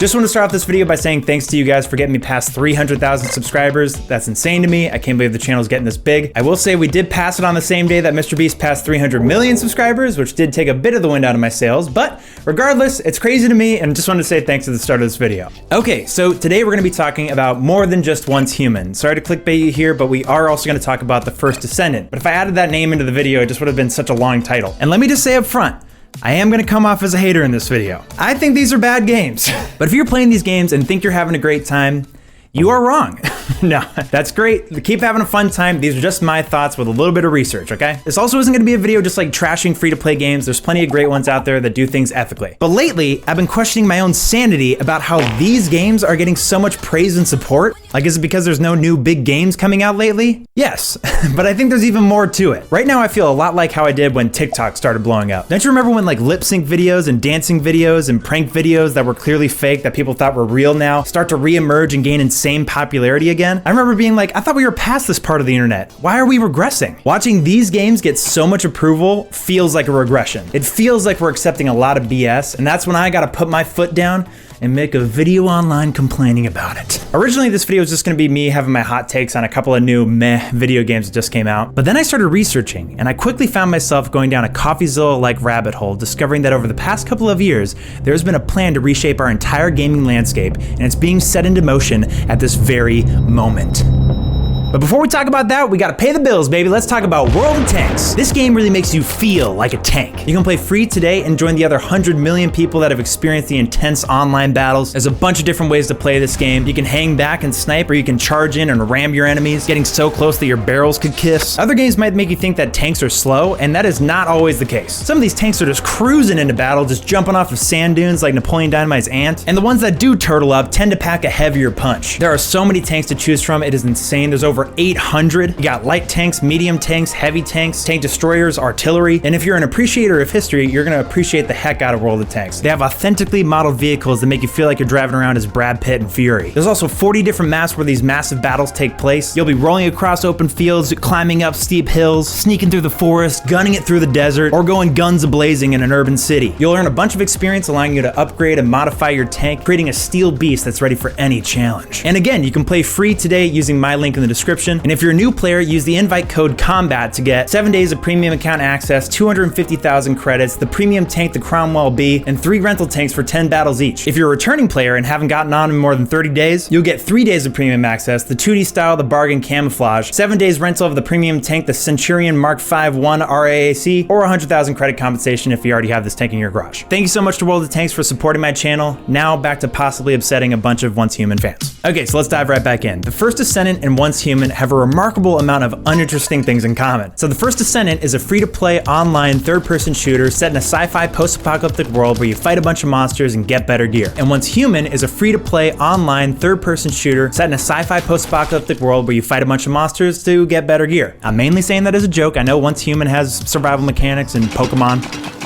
Just want to start off this video by saying thanks to you guys for getting me past 300,000 subscribers. That's insane to me. I can't believe the channel's getting this big. I will say we did pass it on the same day that Mr. Beast passed 300 million subscribers, which did take a bit of the wind out of my sails, but regardless, it's crazy to me and just wanted to say thanks at the start of this video. Okay, so today we're gonna be talking about more than just Once Human. Sorry to clickbait you here, but we are also gonna talk about the first Descendant. But if I added that name into the video, it just would have been such a long title. And let me just say up front, I am gonna come off as a hater in this video. I think these are bad games. But if you're playing these games and think you're having a great time, you are wrong. No, that's great. Keep having a fun time. These are just my thoughts with a little bit of research, okay? This also isn't gonna be a video just like trashing free-to-play games. There's plenty of great ones out there that do things ethically. But lately, I've been questioning my own sanity about how these games are getting so much praise and support. Like, is it because there's no new big games coming out lately? Yes, but I think there's even more to it. Right now, I feel a lot like how I did when TikTok started blowing up. Don't you remember when like lip sync videos and dancing videos and prank videos that were clearly fake that people thought were real now start to re-emerge and gain insane popularity again? I remember being like, I thought we were past this part of the internet. Why are we regressing? Watching these games get so much approval feels like a regression. It feels like we're accepting a lot of BS, and that's when I gotta put my foot down and make a video online complaining about it. Originally, this video was just gonna be me having my hot takes on a couple of new meh video games that just came out. But then I started researching, and I quickly found myself going down a CoffeeZilla-like rabbit hole, discovering that over the past couple of years, there's been a plan to reshape our entire gaming landscape, and it's being set into motion at this very moment. But before we talk about that, we gotta pay the bills, baby. Let's talk about World of Tanks. This game really makes you feel like a tank. You can play free today and join the other 100 million people that have experienced the intense online battles. There's a bunch of different ways to play this game. You can hang back and snipe, or you can charge in and ram your enemies, getting so close that your barrels could kiss. Other games might make you think that tanks are slow, and that is not always the case. Some of these tanks are just cruising into battle, just jumping off of sand dunes like Napoleon Dynamite's ant. And the ones that do turtle up tend to pack a heavier punch. There are so many tanks to choose from, it is insane. There's over 800. You got light tanks, medium tanks, heavy tanks, tank destroyers, artillery, and if you're an appreciator of history, you're gonna appreciate the heck out of World of Tanks. They have authentically modeled vehicles that make you feel like you're driving around as Brad Pitt and Fury. There's also 40 different maps where these massive battles take place. You'll be rolling across open fields, climbing up steep hills, sneaking through the forest, gunning it through the desert, or going guns a-blazing in an urban city. You'll earn a bunch of experience allowing you to upgrade and modify your tank, creating a steel beast that's ready for any challenge. And again, you can play free today using my link in the description. And if you're a new player, use the invite code COMBAT to get 7 days of premium account access, 250,000 credits, the Premium Tank, the Cromwell B, and 3 rental tanks for 10 battles each. If you're a returning player and haven't gotten on in more than 30 days, you'll get 3 days of premium access, the 2D style, the bargain camouflage, 7 days rental of the Premium Tank, the Centurion Mk 1 RAAC, or 100,000 credit compensation if you already have this tank in your garage. Thank you so much to World of Tanks for supporting my channel. Now back to possibly upsetting a bunch of Once Human fans. Okay, so let's dive right back in. The first Descendant and Once Human have a remarkable amount of uninteresting things in common. So the first Descendant is a free-to-play online third-person shooter set in a sci-fi post-apocalyptic world where you fight a bunch of monsters and get better gear. And Once Human is a free-to-play online third-person shooter set in a sci-fi post-apocalyptic world where you fight a bunch of monsters to get better gear. I'm mainly saying that as a joke. I know Once Human has survival mechanics and Pokemon.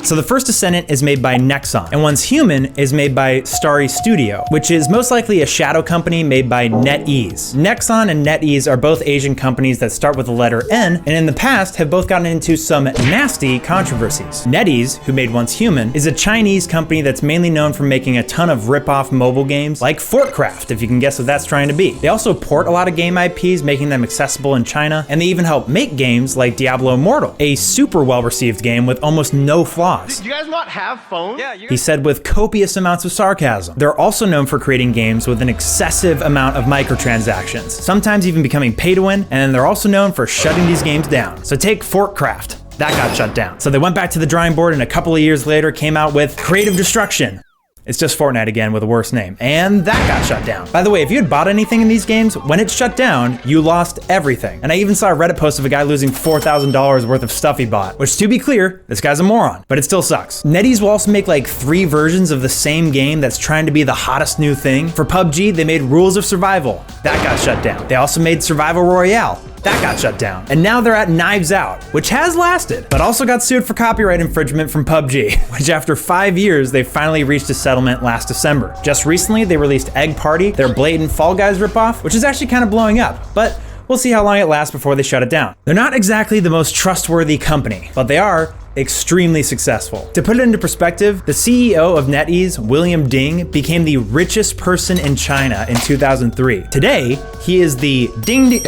So the first Descendant is made by Nexon, and Once Human is made by Starry Studio, which is most likely a shadow company made by NetEase. Nexon and NetEase are both Asian companies that start with the letter N, and in the past have both gotten into some nasty controversies. NetEase, who made Once Human, is a Chinese company that's mainly known for making a ton of rip-off mobile games, like Fortcraft, if you can guess what that's trying to be. They also port a lot of game IPs, making them accessible in China, and they even help make games like Diablo Immortal, a super well-received game with almost no flaws. Do you guys not have phones? Yeah, he said with copious amounts of sarcasm. They're also known for creating games with an excessive amount of microtransactions, sometimes even becoming pay to win, and then they're also known for shutting these games down. So take Fortcraft. That got shut down. So they went back to the drawing board and a couple of years later came out with Creative Destruction. It's just Fortnite again with a worse name. And that got shut down. By the way, if you had bought anything in these games, when it shut down, you lost everything. And I even saw a Reddit post of a guy losing $4,000 worth of stuff he bought, which to be clear, this guy's a moron, but it still sucks. NetEase will also make like 3 versions of the same game that's trying to be the hottest new thing. For PUBG, they made Rules of Survival. That got shut down. They also made Survival Royale. That got shut down. And now they're at Knives Out, which has lasted, but also got sued for copyright infringement from PUBG, which after 5 years, they finally reached a settlement last December. Just recently, they released Egg Party, their blatant Fall Guys ripoff, which is actually kind of blowing up. But We'll see how long it lasts before they shut it down. They're not exactly the most trustworthy company, but they are extremely successful. To put it into perspective, the CEO of NetEase, William Ding, became the richest person in China in 2003. Today, he is the ding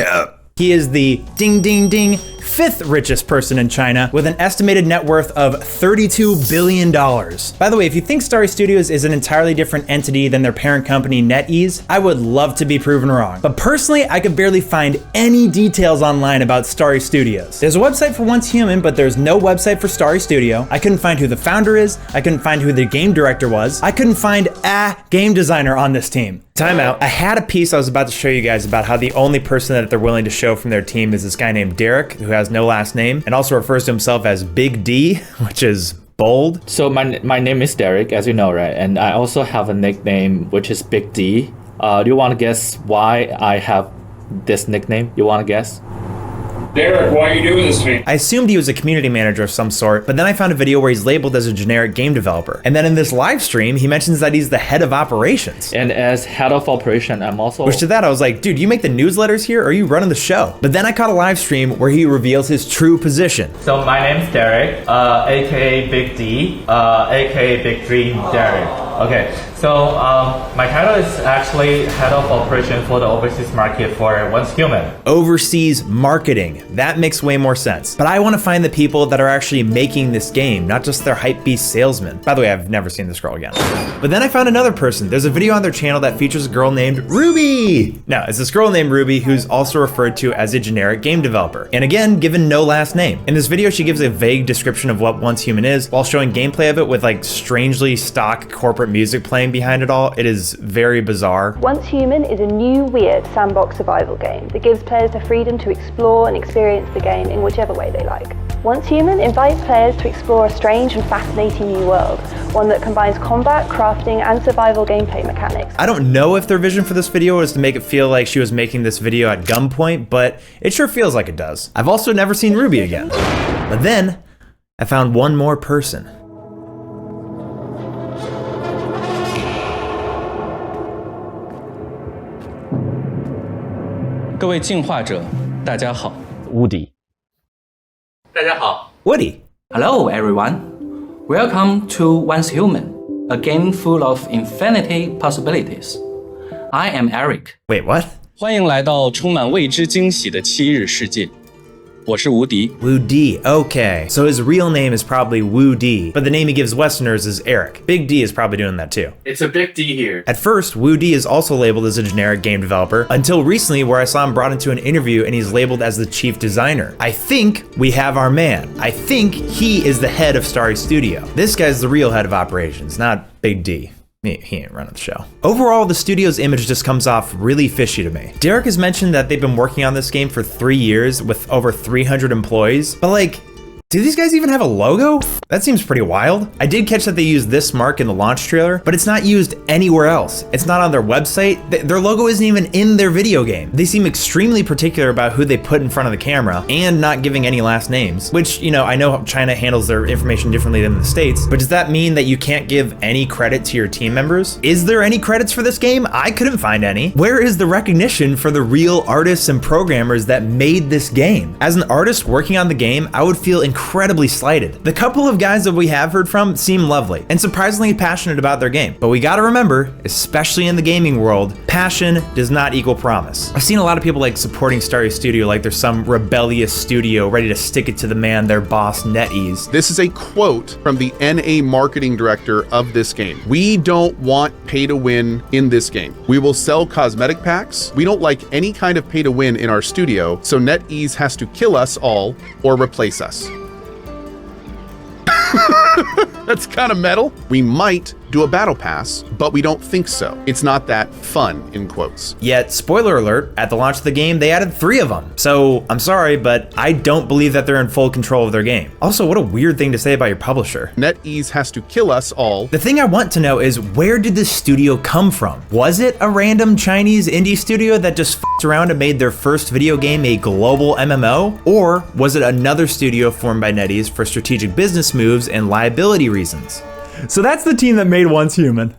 ding ding fifth richest person in China with an estimated net worth of $32 billion. By the way, if you think Starry Studios is an entirely different entity than their parent company NetEase, I would love to be proven wrong. But personally, I could barely find any details online about Starry Studios. There's a website for Once Human, but there's no website for Starry Studio. I couldn't find who the founder is. I couldn't find who the game director was. I couldn't find a game designer on this team. Time out. I had a piece I was about to show you guys about how the only person that they're willing to show from their team is this guy named Derek, who has no last name and also refers to himself as Big D, which is bold. So my name is Derek, as you know, right? And I also have a nickname, which is Big D. Do you want to guess why I have this nickname? You want to guess? Derek, why are you doing this to me? I assumed he was a community manager of some sort, but then I found a video where he's labeled as a generic game developer. And then in this live stream, he mentions that he's the head of operations. And as head of operation, I'm also... Which to that, I was like, dude, you make the newsletters here or are you running the show? But then I caught a live stream where he reveals his true position. So my name's Derek, aka Big D, aka Big Dream Derek. Okay, so my title is actually head of operation for the overseas market for Once Human. Overseas marketing. That makes way more sense. But I want to find the people that are actually making this game, not just their hypebeast salesmen. By the way, I've never seen this girl again. But then I found another person. There's a video on their channel that features a girl named Ruby. Now, it's this girl named Ruby who's also referred to as a generic game developer. And again, given no last name. In this video, she gives a vague description of what Once Human is while showing gameplay of it with like strangely stock corporate music playing behind it all. It is very bizarre. Once Human is a new, weird sandbox survival game that gives players the freedom to explore and experience the game in whichever way they like. Once Human invites players to explore a strange and fascinating new world, one that combines combat, crafting, and survival gameplay mechanics. I don't know if their vision for this video was to make it feel like she was making this video at gunpoint, but it sure feels like it does. I've also never seen Ruby again. But then, I found one more person. Woody. Woody. Hello everyone. Welcome to Once Human, a game full of infinity possibilities. I am Eric. Wait, what? 欢迎来到充满未知惊喜的7日世界。我是吴迪。 Wu D, okay. So his real name is probably Wu D, but the name he gives Westerners is Eric. Big D is probably doing that too. It's a big D here. At first, Wu D is also labeled as a generic game developer, until recently where I saw him brought into an interview and he's labeled as the chief designer. I think we have our man. I think he is the head of Starry Studio. This guy's the real head of operations, not Big D. He ain't running the show. Overall, the studio's image just comes off really fishy to me. Derek has mentioned that they've been working on this game for 3 years with over 300 employees, but like, do these guys even have a logo? That seems pretty wild. I did catch that they used this mark in the launch trailer, but it's not used anywhere else. It's not on their website. Their logo isn't even in their video game. They seem extremely particular about who they put in front of the camera and not giving any last names, which, you know, I know China handles their information differently than the States, but does that mean that you can't give any credit to your team members? Is there any credits for this game? I couldn't find any. Where is the recognition for the real artists and programmers that made this game? As an artist working on the game, I would feel incredibly slighted. The couple of guys that we have heard from seem lovely and surprisingly passionate about their game. But we gotta remember, especially in the gaming world, passion does not equal promise. I've seen a lot of people like supporting Starry Studio like they're some rebellious studio ready to stick it to the man, their boss, NetEase. This is a quote from the NA marketing director of this game. We don't want pay to win in this game. We will sell cosmetic packs. We don't like any kind of pay to win in our studio, so NetEase has to kill us all or replace us. That's kind of metal. We might do a battle pass, but we don't think so. It's not that fun, in quotes. Yet, spoiler alert, at the launch of the game, they added 3 of them. So, I'm sorry, but I don't believe that they're in full control of their game. Also, what a weird thing to say about your publisher. NetEase has to kill us all. The thing I want to know is, where did this studio come from? Was it a random Chinese indie studio that just f***ed around and made their first video game a global MMO? Or was it another studio formed by NetEase for strategic business moves and liability reasons? So that's the team that made Once Human.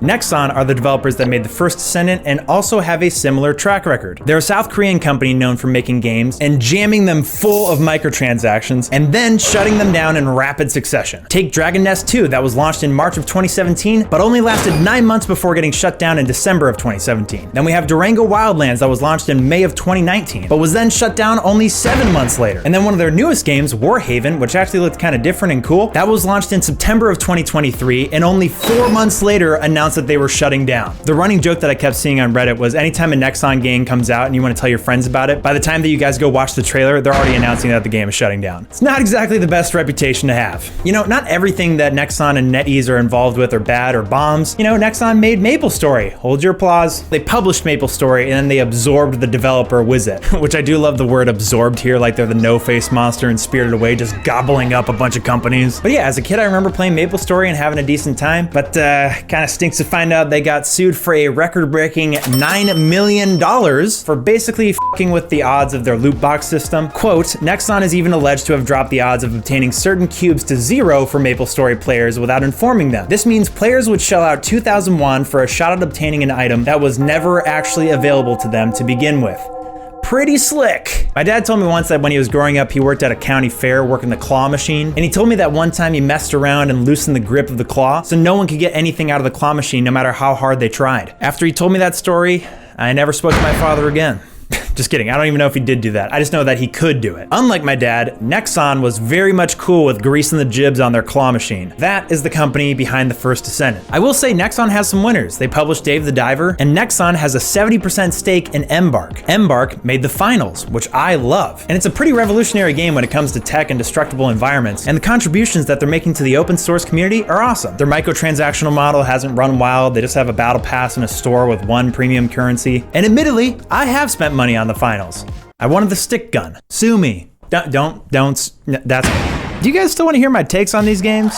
Nexon are the developers that made the first Descendant and also have a similar track record. They're a South Korean company known for making games and jamming them full of microtransactions and then shutting them down in rapid succession. Take Dragon Nest 2 that was launched in March of 2017 but only lasted 9 months before getting shut down in December of 2017. Then we have Durango Wildlands that was launched in May of 2019 but was then shut down only 7 months later. And then one of their newest games, Warhaven, which actually looked kind of different and cool, that was launched in September of 2023 and only 4 months later announced that they were shutting down. The running joke that I kept seeing on Reddit was anytime a Nexon game comes out and you want to tell your friends about it, by the time that you guys go watch the trailer, they're already announcing that the game is shutting down. It's not exactly the best reputation to have. You know, not everything that Nexon and NetEase are involved with are bad or bombs. You know, Nexon made MapleStory. Hold your applause. They published MapleStory and then they absorbed the developer Wizit, which I do love the word absorbed here, like they're the no-face monster in Spirited Away, just gobbling up a bunch of companies. But yeah, as a kid, I remember playing MapleStory and having a decent time, but kind of stinks to find out they got sued for a record-breaking $9 million for basically fucking with the odds of their loot box system. Quote, Nexon is even alleged to have dropped the odds of obtaining certain cubes to 0 for MapleStory players without informing them. This means players would shell out 2,000 won for a shot at obtaining an item that was never actually available to them to begin with. Pretty slick. My dad told me once that when he was growing up, he worked at a county fair working the claw machine. And he told me that one time he messed around and loosened the grip of the claw so no one could get anything out of the claw machine no matter how hard they tried. After he told me that story, I never spoke to my father again. Just kidding, I don't even know if he did do that. I just know that he could do it. Unlike my dad, Nexon was very much cool with greasing the jibs on their claw machine. That is the company behind the first Descendant. I will say Nexon has some winners. They published Dave the Diver, and Nexon has a 70% stake in Embark. Embark made the finals, which I love. And it's a pretty revolutionary game when it comes to tech and destructible environments, and the contributions that they're making to the open source community are awesome. Their microtransactional model hasn't run wild, they just have a battle pass in a store with 1 premium currency. And admittedly, I have spent money on the finals. I wanted the stick gun. Sue me. Don't, that's... Do you guys still want to hear my takes on these games?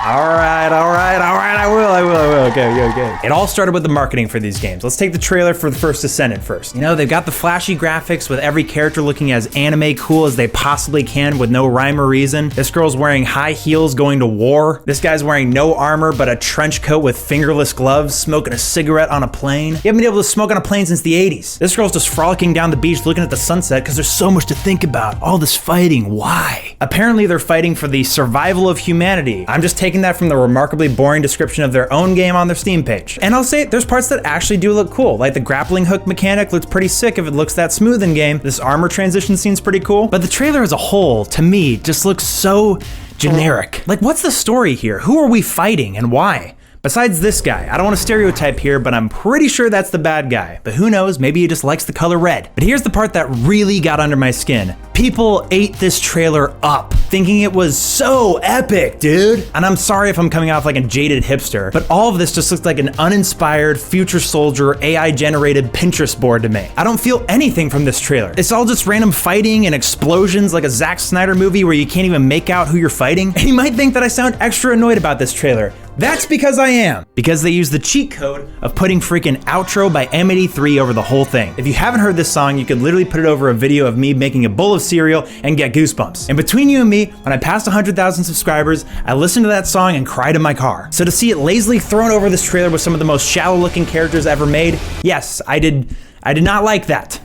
All right, I will. Okay. It all started with the marketing for these games. Let's take the trailer for the first Descendant first. You know, they've got the flashy graphics with every character looking as anime cool as they possibly can with no rhyme or reason. This girl's wearing high heels going to war. This guy's wearing no armor but a trench coat with fingerless gloves, smoking a cigarette on a plane. You haven't been able to smoke on a plane since the 80s. This girl's just frolicking down the beach looking at the sunset because there's so much to think about. All this fighting, why? Apparently they're fighting for the survival of humanity. I'm just taking that from the remarkably boring description of their own game on their Steam page. And I'll say there's parts that actually do look cool, like the grappling hook mechanic looks pretty sick if it looks that smooth in game. This armor transition scene's pretty cool, but the trailer as a whole, to me, just looks so generic. Like, what's the story here? Who are we fighting and why? Besides this guy, I don't want to stereotype here, but I'm pretty sure that's the bad guy. But who knows, maybe he just likes the color red. But here's the part that really got under my skin. People ate this trailer up, thinking it was so epic, dude. And I'm sorry if I'm coming off like a jaded hipster, but all of this just looks like an uninspired future soldier AI-generated Pinterest board to me. I don't feel anything from this trailer. It's all just random fighting and explosions like a Zack Snyder movie where you can't even make out who you're fighting. And you might think that I sound extra annoyed about this trailer. That's because I am. Because they use the cheat code of putting freaking Outro by M83 over the whole thing. If you haven't heard this song, you could literally put it over a video of me making a bowl of cereal and get goosebumps. And between you and me, when I passed 100,000 subscribers, I listened to that song and cried in my car. So to see it lazily thrown over this trailer with some of the most shallow looking characters ever made, yes, I did not like that.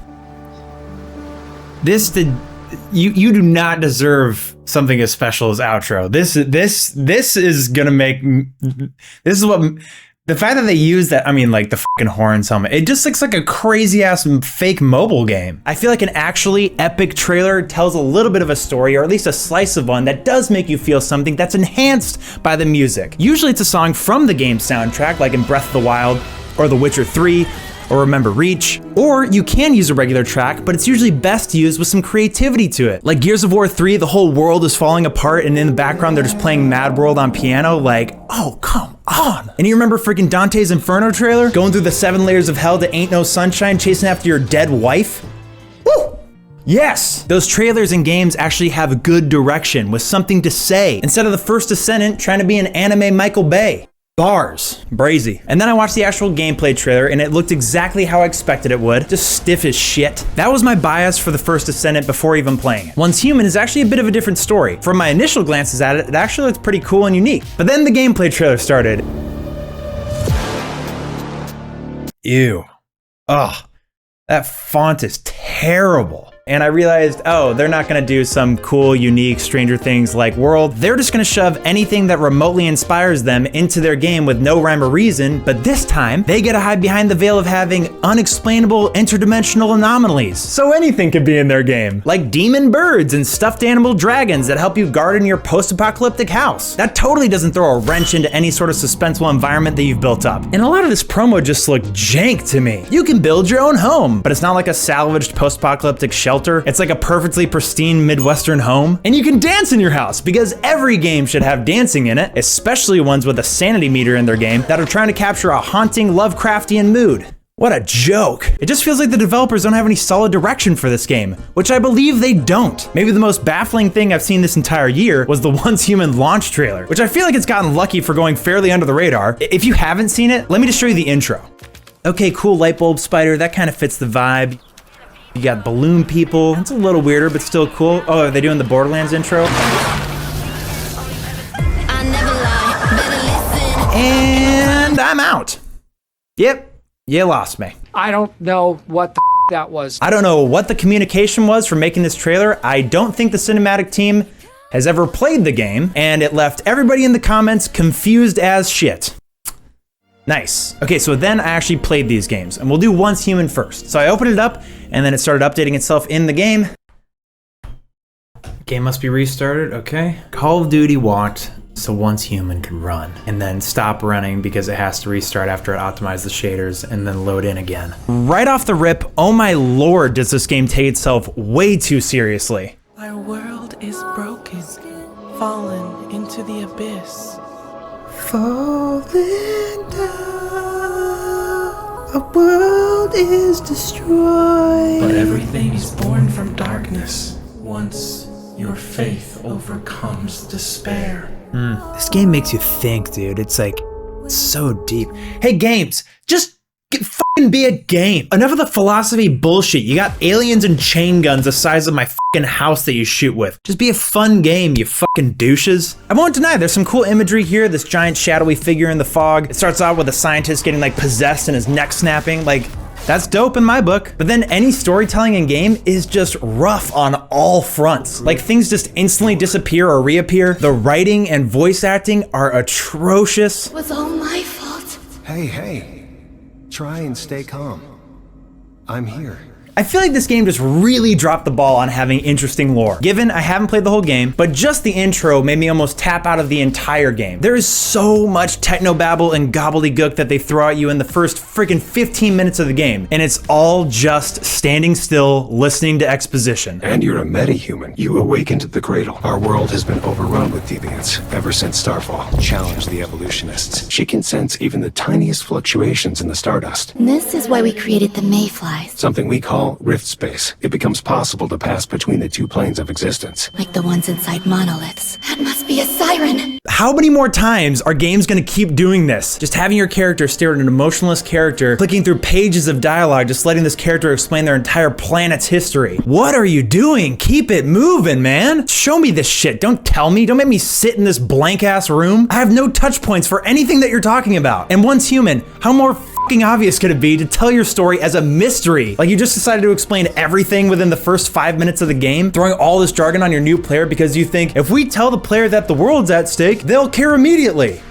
You do not deserve something as special as Outro. This is gonna make, this is what, the fact that they use that, I mean, like the fucking horns helmet, it just looks like a crazy ass fake mobile game. I feel like an actually epic trailer tells a little bit of a story, or at least a slice of one that does make you feel something that's enhanced by the music. Usually it's a song from the game soundtrack, like in Breath of the Wild, or The Witcher 3, or Remember Reach, or you can use a regular track, but it's usually best used with some creativity to it. Like Gears of War 3, the whole world is falling apart and in the background they're just playing Mad World on piano, like, oh, come on. And you remember freaking Dante's Inferno trailer? Going through the 7 layers of hell to Ain't No Sunshine, chasing after your dead wife? Woo! Yes! Those trailers and games actually have good direction with something to say, instead of the first Descendant trying to be an anime Michael Bay. Bars. Brazy. And then I watched the actual gameplay trailer and it looked exactly how I expected it would. Just stiff as shit. That was my bias for the first Descendant before even playing it. Once Human is actually a bit of a different story. From my initial glances at it, it actually looked pretty cool and unique. But then the gameplay trailer started. Ew. Ugh. That font is terrible. And I realized, oh, they're not gonna do some cool, unique Stranger Things-like world. They're just gonna shove anything that remotely inspires them into their game with no rhyme or reason, but this time, they get to hide behind the veil of having unexplainable interdimensional anomalies. So anything could be in their game, like demon birds and stuffed animal dragons that help you garden your post-apocalyptic house. That totally doesn't throw a wrench into any sort of suspenseful environment that you've built up. And a lot of this promo just looked jank to me. You can build your own home, but it's not like a salvaged post-apocalyptic shelter. It's like a perfectly pristine Midwestern home. And you can dance in your house, because every game should have dancing in it, especially ones with a sanity meter in their game that are trying to capture a haunting Lovecraftian mood. What a joke. It just feels like the developers don't have any solid direction for this game, which I believe they don't. Maybe the most baffling thing I've seen this entire year was the Once Human launch trailer, which I feel like it's gotten lucky for going fairly under the radar. If you haven't seen it, let me just show you the intro. Okay, cool light bulb spider, that kind of fits the vibe. You got balloon people. It's a little weirder, but still cool. Oh, are they doing the Borderlands intro? And I'm out. Yep, you lost me. I don't know what the that was. I don't know what the communication was for making this trailer. I don't think the cinematic team has ever played the game, and it left everybody in the comments confused as shit. Nice. Okay, so then I actually played these games, and we'll do Once Human first. So I opened it up, and then it started updating itself in the game. Game must be restarted, okay. Call of Duty walked so Once Human could run, and then stop running because it has to restart after it optimized the shaders, and then load in again. Right off the rip, oh my lord, does this game take itself way too seriously. Our world is broken, fallen into the abyss. Falling down, our world is destroyed. But everything is born from darkness once your faith overcomes despair. This game makes you think, dude. It's like, so deep. Hey, games, just fucking be a game. Enough of the philosophy bullshit. You got aliens and chain guns the size of my fucking house that you shoot with. Just be a fun game, you fucking douches. I won't deny there's some cool imagery here. This giant shadowy figure in the fog. It starts out with a scientist getting like possessed and his neck snapping. Like, that's dope in my book. But then any storytelling in game is just rough on all fronts. Like things just instantly disappear or reappear. The writing and voice acting are atrocious. It was all my fault. Hey. Try and stay calm. I'm here. I feel like this game just really dropped the ball on having interesting lore. Given I haven't played the whole game, but just the intro made me almost tap out of the entire game. There is so much technobabble and gobbledygook that they throw at you in the first freaking 15 minutes of the game, and it's all just standing still, listening to exposition. And you're a metahuman. You awakened the cradle. Our world has been overrun with deviants ever since Starfall. Challenge the evolutionists. She can sense even the tiniest fluctuations in the stardust. This is why we created the Mayflies. Something we call rift space. It becomes possible to pass between the two planes of existence. Like the ones inside monoliths. That must be a siren. How many more times are games gonna keep doing this? Just having your character stare at an emotionless character, clicking through pages of dialogue, just letting this character explain their entire planet's history. What are you doing? Keep it moving, man. Show me this shit. Don't tell me. Don't make me sit in this blank ass room. I have no touch points for anything that you're talking about. And Once Human, how more fucking obvious could it be to tell your story as a mystery? Like you just decided to explain everything within the first 5 minutes of the game, throwing all this jargon on your new player because you think if we tell the player that the world's at stake, they'll care immediately.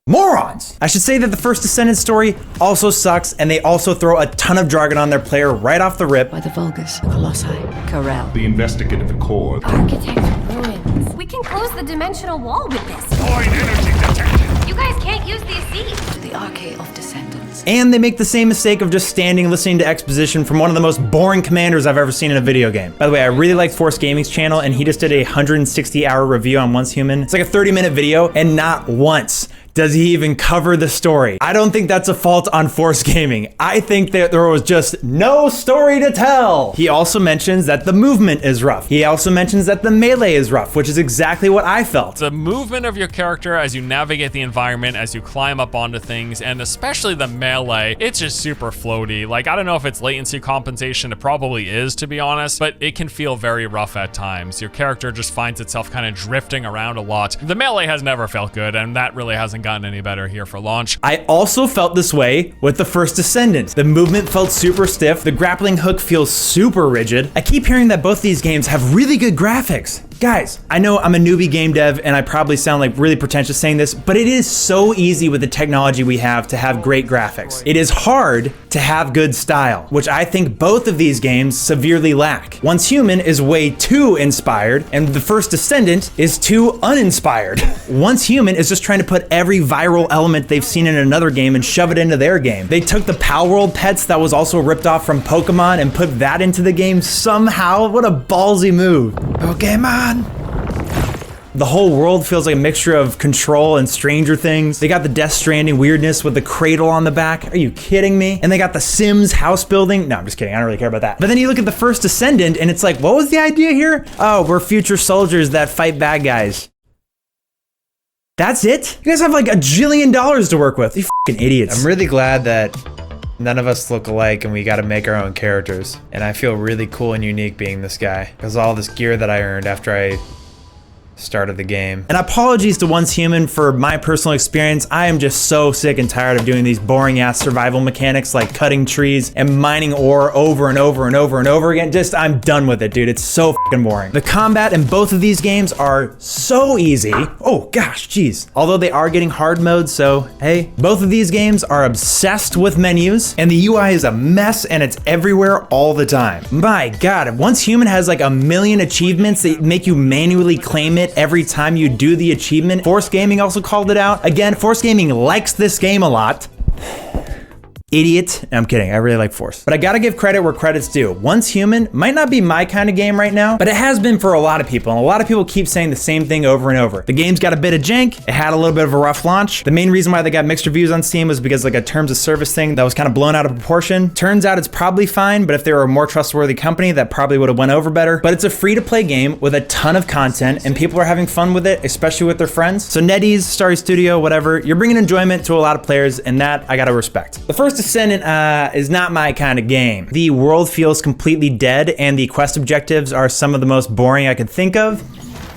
Morons! I should say that the first Descendant story also sucks, and they also throw a ton of jargon on their player right off the rip. By the Vulgus, the Colossi, Corel. The investigative core. Architect ruins. We can close the dimensional wall with this. Void energy detected. You guys can't use these seats. The Arcade of Descendants. And they make the same mistake of just standing listening to exposition from one of the most boring commanders I've ever seen in a video game. By the way, I really like Force Gaming's channel, and he just did a 160-hour review on Once Human. It's like a 30-minute video, and not once does he even cover the story. I don't think that's a fault on Force Gaming. I think that there was just no story to tell. He also mentions that the movement is rough. He also mentions that the melee is rough, which is exactly what I felt. The movement of your character as you navigate the environment, as you climb up onto things, and especially the melee, it's just super floaty. Like, I don't know if it's latency compensation, it probably is, to be honest, but it can feel very rough at times. Your character just finds itself kind of drifting around a lot. The melee has never felt good, and that really hasn't gotten any better here for launch. I also felt this way with the first Descendant. The movement felt super stiff, the grappling hook feels super rigid. I keep hearing that both these games have really good graphics. Guys, I know I'm a newbie game dev and I probably sound like really pretentious saying this, but it is so easy with the technology we have to have great graphics. It is hard to have good style, which I think both of these games severely lack. Once Human is way too inspired, and the first Descendant is too uninspired. Once Human is just trying to put every viral element they've seen in another game and shove it into their game. They took the Pal World pets that was also ripped off from Pokemon and put that into the game somehow. What a ballsy move. Pokemon! The whole world feels like a mixture of Control and Stranger Things. They got the Death Stranding weirdness with the cradle on the back. Are you kidding me? And they got the Sims house building. No, I'm just kidding. I don't really care about that. But then you look at the first Descendant and it's like, what was the idea here? Oh, we're future soldiers that fight bad guys. That's it? You guys have like $1 jillion to work with. You fucking idiots. I'm really glad that none of us look alike and we gotta make our own characters. And I feel really cool and unique being this guy because all this gear that I earned after I started the game. And apologies to Once Human for my personal experience. I am just so sick and tired of doing these boring ass survival mechanics like cutting trees and mining ore over and over and over and over again. Just, I'm done with it, dude. It's so fucking boring. The combat in both of these games are so easy. Oh gosh, geez. Although they are getting hard mode, so hey. Both of these games are obsessed with menus and the UI is a mess and it's everywhere all the time. My God, Once Human has like 1 million achievements that make you manually claim it every time you do the achievement. Force Gaming also called it out. Again, Force Gaming likes this game a lot. Idiot. I'm kidding, I really like Force. But I gotta give credit where credit's due. Once Human might not be my kind of game right now, but it has been for a lot of people, and a lot of people keep saying the same thing over and over. The game's got a bit of jank, it had a little bit of a rough launch. The main reason why they got mixed reviews on Steam was because like a terms of service thing that was kind of blown out of proportion. Turns out it's probably fine, but if they were a more trustworthy company, that probably would have went over better. But it's a free-to-play game with a ton of content, and people are having fun with it, especially with their friends. So NetEase, Starry Studio, whatever, you're bringing enjoyment to a lot of players, and that I gotta respect. The first Descendant is not my kind of game. The world feels completely dead, and the quest objectives are some of the most boring I could think of.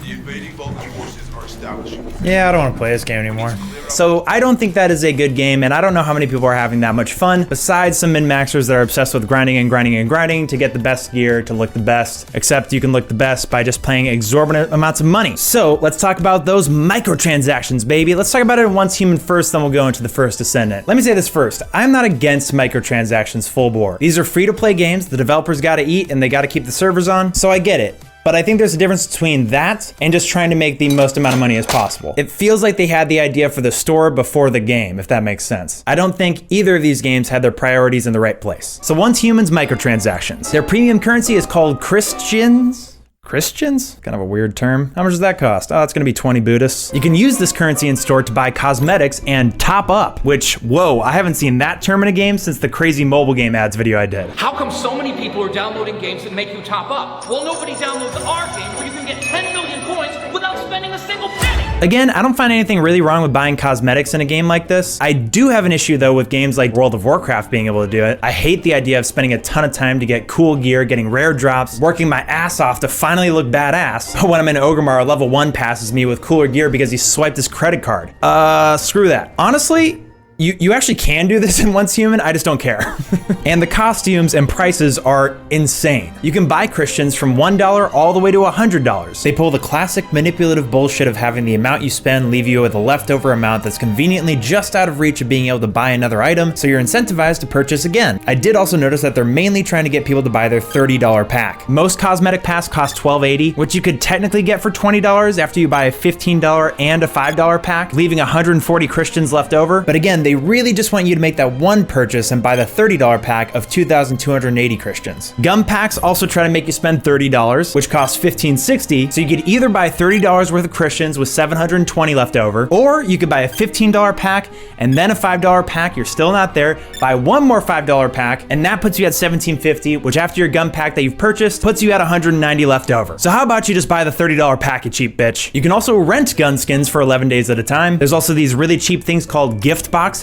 The invading Vulcan forces are establishing. Yeah, I don't want to play this game anymore. So I don't think that is a good game, and I don't know how many people are having that much fun, besides some min-maxers that are obsessed with grinding and grinding and grinding to get the best gear, to look the best, except you can look the best by just paying exorbitant amounts of money. So let's talk about those microtransactions, baby. Let's talk about it Once Human first, then we'll go into the first Descendant. Let me say this first. I'm not against microtransactions full bore. These are free-to-play games, the developers gotta eat, and they gotta keep the servers on, so I get it. But I think there's a difference between that and just trying to make the most amount of money as possible. It feels like they had the idea for the store before the game, if that makes sense. I don't think either of these games had their priorities in the right place. So Once Human's microtransactions. Their premium currency is called Christians? Christians? Kind of a weird term. How much does that cost? Oh, it's gonna be 20 Buddhists. You can use this currency in store to buy cosmetics and top up, which, whoa, I haven't seen that term in a game since the crazy mobile game ads video I did. How come so many people are downloading games that make you top up? Well, nobody downloads our game where you can get 10 million points without spending a single penny. Again, I don't find anything really wrong with buying cosmetics in a game like this. I do have an issue though with games like World of Warcraft being able to do it. I hate the idea of spending a ton of time to get cool gear, getting rare drops, working my ass off to finally look badass. But when I'm in Orgrimmar, level 1 passes me with cooler gear because he swiped his credit card. Screw that. Honestly, you actually can do this in Once Human, I just don't care. And the costumes and prices are insane. You can buy Christians from $1 all the way to $100. They pull the classic manipulative bullshit of having the amount you spend leave you with a leftover amount that's conveniently just out of reach of being able to buy another item, so you're incentivized to purchase again. I did also notice that they're mainly trying to get people to buy their $30 pack. Most cosmetic packs cost $12.80, which you could technically get for $20 after you buy a $15 and a $5 pack, leaving 140 Christians left over. But again, they really just want you to make that one purchase and buy the $30 pack of 2,280 Christians. Gum packs also try to make you spend $30, which costs $15.60, so you could either buy $30 worth of Christians with 720 left over, or you could buy a $15 pack and then a $5 pack, you're still not there, buy one more $5 pack, and that puts you at $17.50, which after your gum pack that you've purchased, puts you at 190 left over. So how about you just buy the $30 pack, you cheap bitch? You can also rent gun skins for 11 days at a time. There's also these really cheap things called gift boxes,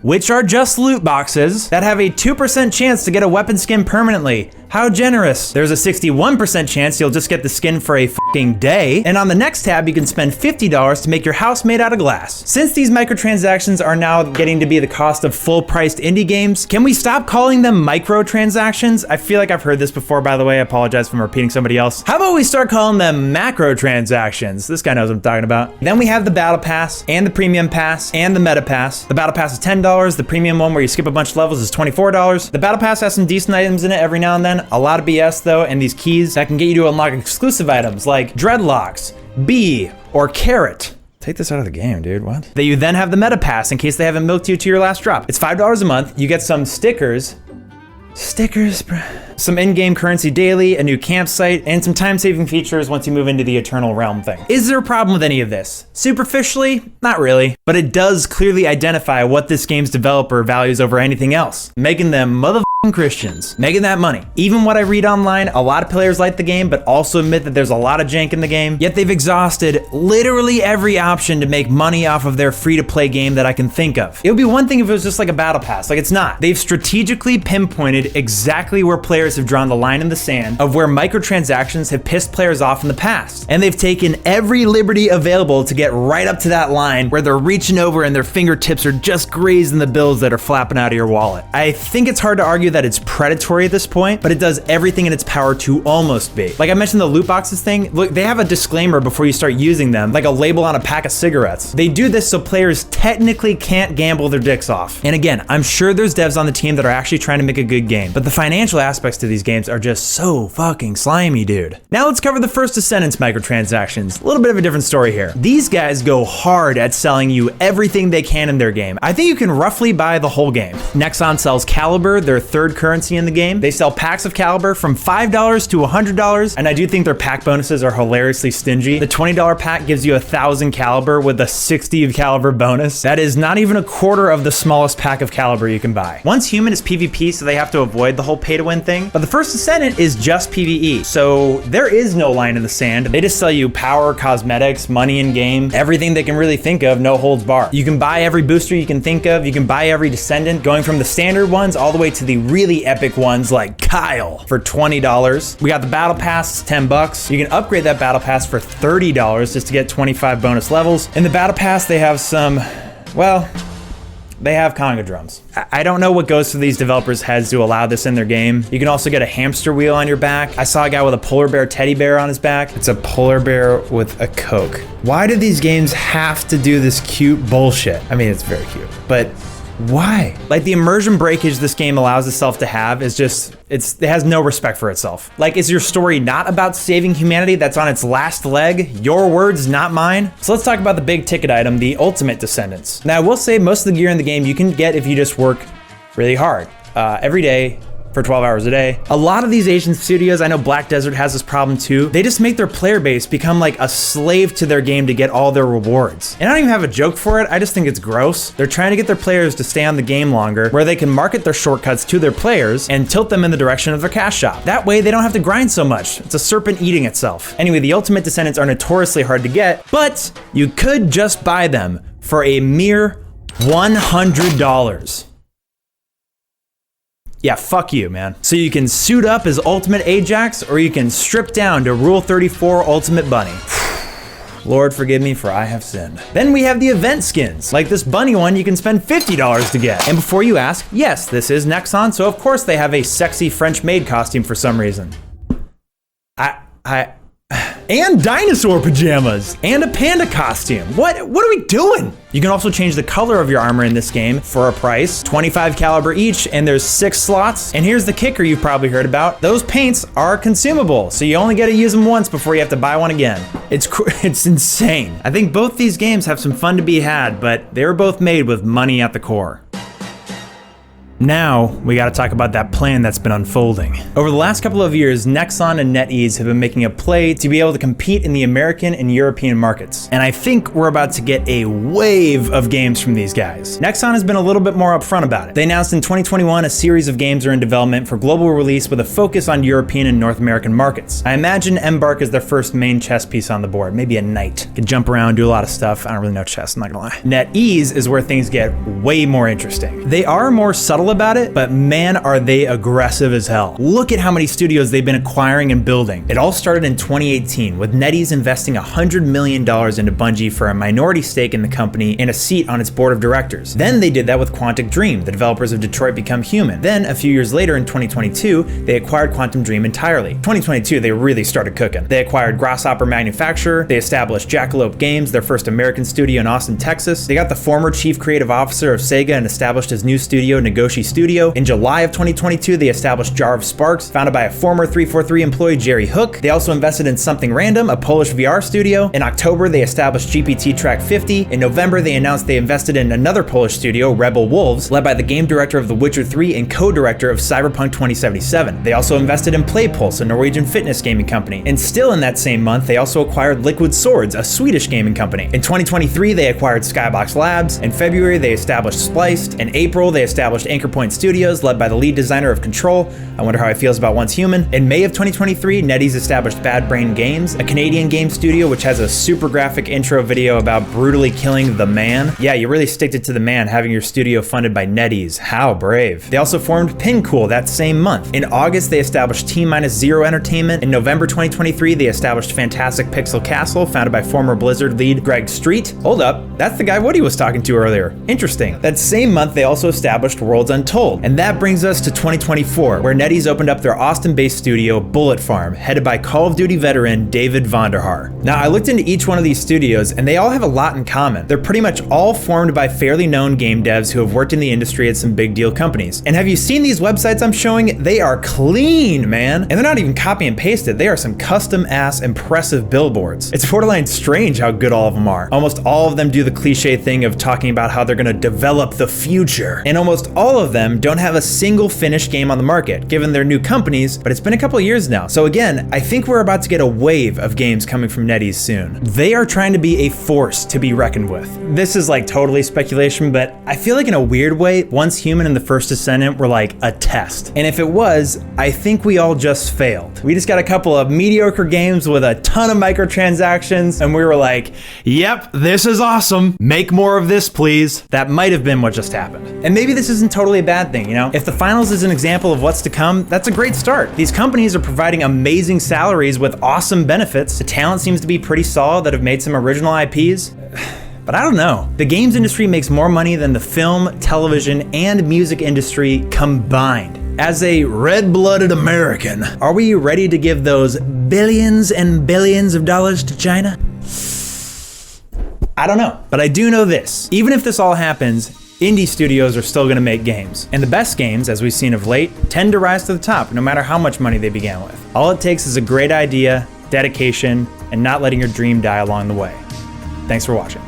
which are just loot boxes that have a 2% chance to get a weapon skin permanently. How generous. There's a 61% chance you'll just get the skin for a fucking day. And on the next tab, you can spend $50 to make your house made out of glass. Since these microtransactions are now getting to be the cost of full-priced indie games, can we stop calling them microtransactions? I feel like I've heard this before, by the way. I apologize if I'm repeating somebody else. How about we start calling them macro transactions? This guy knows what I'm talking about. Then we have the Battle Pass and the Premium Pass and the Meta Pass. The Battle Pass is $10. The Premium one where you skip a bunch of levels is $24. The Battle Pass has some decent items in it every now and then. A lot of BS though, and these keys that can get you to unlock exclusive items like Dreadlocks, B, or Carrot. Take this out of the game, dude, what? That you then have the Meta Pass in case they haven't milked you to your last drop. It's $5 a month. You get some stickers. Stickers, bruh. Some in-game currency daily, a new campsite, and some time-saving features once you move into the Eternal Realm thing. Is there a problem with any of this? Superficially, not really, but it does clearly identify what this game's developer values over anything else, making them motherfucking Christians, making that money. Even what I read online, a lot of players like the game, but also admit that there's a lot of jank in the game, yet they've exhausted literally every option to make money off of their free-to-play game that I can think of. It would be one thing if it was just like a battle pass, like it's not. They've strategically pinpointed exactly where players have drawn the line in the sand of where microtransactions have pissed players off in the past. And they've taken every liberty available to get right up to that line where they're reaching over and their fingertips are just grazing the bills that are flapping out of your wallet. I think it's hard to argue that it's predatory at this point, but it does everything in its power to almost be. Like I mentioned the loot boxes thing, look, they have a disclaimer before you start using them, like a label on a pack of cigarettes. They do this so players technically can't gamble their dicks off. And again, I'm sure there's devs on the team that are actually trying to make a good game, but the financial aspects to these games are just so fucking slimy, dude. Now let's cover the first Descendants microtransactions. A little bit of a different story here. These guys go hard at selling you everything they can in their game. I think you can roughly buy the whole game. Nexon sells Caliber, their third currency in the game. They sell packs of Caliber from $5 to $100, and I do think their pack bonuses are hilariously stingy. The $20 pack gives you 1,000 Caliber with a 60 of Caliber bonus. That is not even a quarter of the smallest pack of Caliber you can buy. Once Human is PvP, so they have to avoid the whole pay-to-win thing, but the first Descendant is just PvE, so there is no line in the sand. They just sell you power, cosmetics, money in game, everything they can really think of, no holds barred. You can buy every booster you can think of. You can buy every Descendant, going from the standard ones all the way to the really epic ones like Kyle for $20. We got the Battle Pass, it's $10. You can upgrade that Battle Pass for $30 just to get 25 bonus levels. In the Battle Pass, they have some, well, they have conga drums. I don't know what goes through these developers' heads to allow this in their game. You can also get a hamster wheel on your back. I saw a guy with a polar bear teddy bear on his back. It's a polar bear with a Coke. Why do these games have to do this cute bullshit? I mean, it's very cute, but why? Like the immersion breakage this game allows itself to have is just, it has no respect for itself. Like, is your story not about saving humanity that's on its last leg? Your words, not mine. So let's talk about the big ticket item, the Ultimate Descendants. Now I will say most of the gear in the game you can get if you just work really hard, every day, for 12 hours a day. A lot of these Asian studios, I know Black Desert has this problem too, they just make their player base become like a slave to their game to get all their rewards. And I don't even have a joke for it, I just think it's gross. They're trying to get their players to stay on the game longer, where they can market their shortcuts to their players and tilt them in the direction of their cash shop. That way they don't have to grind so much. It's a serpent eating itself. Anyway, the Ultimate Descendants are notoriously hard to get, but you could just buy them for a mere $100. Yeah, fuck you, man. So you can suit up as Ultimate Ajax, or you can strip down to Rule 34 Ultimate Bunny. Lord forgive me, for I have sinned. Then we have the event skins. Like this bunny one, you can spend $50 to get. And before you ask, yes, this is Nexon, so of course they have a sexy French maid costume for some reason. And dinosaur pajamas, and a panda costume. What are we doing? You can also change the color of your armor in this game for a price, 25 caliber each, and there's 6 slots. And here's the kicker you've probably heard about. Those paints are consumable, so you only get to use them once before you have to buy one again. It's insane. I think both these games have some fun to be had, but they were both made with money at the core. Now, we gotta talk about that plan that's been unfolding. Over the last couple of years, Nexon and NetEase have been making a play to be able to compete in the American and European markets. And I think we're about to get a wave of games from these guys. Nexon has been a little bit more upfront about it. They announced in 2021 a series of games are in development for global release with a focus on European and North American markets. I imagine Embark is their first main chess piece on the board, maybe a knight. Can jump around, do a lot of stuff. I don't really know chess, I'm not gonna lie. NetEase is where things get way more interesting. They are more subtle about it, but man, are they aggressive as hell. Look at how many studios they've been acquiring and building. It all started in 2018 with NetEase investing $100 million into Bungie for a minority stake in the company and a seat on its board of directors. Then they did that with Quantic Dream, the developers of Detroit Become Human. Then a few years later in 2022, they acquired Quantum Dream entirely. 2022, they really started cooking. They acquired Grasshopper Manufacturer, they established Jackalope Games, their first American studio in Austin, Texas. They got the former chief creative officer of Sega and established his new studio, Negoshi Studio. In July of 2022, they established Jar of Sparks, founded by a former 343 employee, Jerry Hook. They also invested in Something Random, a Polish VR studio. In October, they established GPT Track 50. In November, they announced they invested in another Polish studio, Rebel Wolves, led by the game director of The Witcher 3 and co-director of Cyberpunk 2077. They also invested in PlayPulse, a Norwegian fitness gaming company. And still in that same month, they also acquired Liquid Swords, a Swedish gaming company. In 2023, they acquired Skybox Labs. In February, they established Spliced. In April, they established Anchor Point Studios, led by the lead designer of Control. I wonder how he feels about Once Human. In May of 2023, NetEase established Bad Brain Games, a Canadian game studio which has a super graphic intro video about brutally killing the man. Yeah, you really sticked it to the man having your studio funded by NetEase. How brave. They also formed Pincool that same month. In August, they established T-0 Entertainment. In November 2023, they established Fantastic Pixel Castle, founded by former Blizzard lead Greg Street. Hold up, that's the guy Woody was talking to earlier. Interesting. That same month, they also established Worlds Untold. And that brings us to 2024, where NetEase opened up their Austin-based studio, Bullet Farm, headed by Call of Duty veteran David Vonderhaar. Now, I looked into each one of these studios, and they all have a lot in common. They're pretty much all formed by fairly known game devs who have worked in the industry at some big deal companies. And have you seen these websites I'm showing? They are clean, man. And they're not even copy and pasted. They are some custom-ass impressive billboards. It's borderline strange how good all of them are. Almost all of them do the cliche thing of talking about how they're gonna develop the future. And almost all of them don't have a single finished game on the market, given they're new companies, but it's been a couple years now. So again, I think we're about to get a wave of games coming from NetEase soon. They are trying to be a force to be reckoned with. This is like totally speculation, but I feel like in a weird way, Once Human and the first Descendant were like a test. And if it was, I think we all just failed. We just got a couple of mediocre games with a ton of microtransactions, and we were like, yep, this is awesome. Make more of this, please. That might have been what just happened. And maybe this isn't totally a bad thing, you know? If the finals is an example of what's to come, that's a great start. These companies are providing amazing salaries with awesome benefits. The talent seems to be pretty solid that have made some original IPs. But I don't know. The games industry makes more money than the film, television, and music industry combined. As a red-blooded American, are we ready to give those billions and billions of dollars to China? I don't know, but I do know this. Even if this all happens, indie studios are still gonna make games. And the best games, as we've seen of late, tend to rise to the top, no matter how much money they began with. All it takes is a great idea, dedication, and not letting your dream die along the way. Thanks for watching.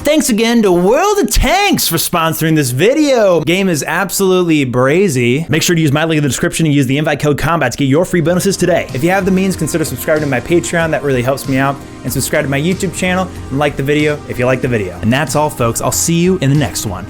Thanks again to World of Tanks for sponsoring this video. Game is absolutely brazy. Make sure to use my link in the description and use the invite code COMBAT to get your free bonuses today. If you have the means, consider subscribing to my Patreon. That really helps me out. And subscribe to my YouTube channel and like the video if you like the video. And that's all, folks. I'll see you in the next one.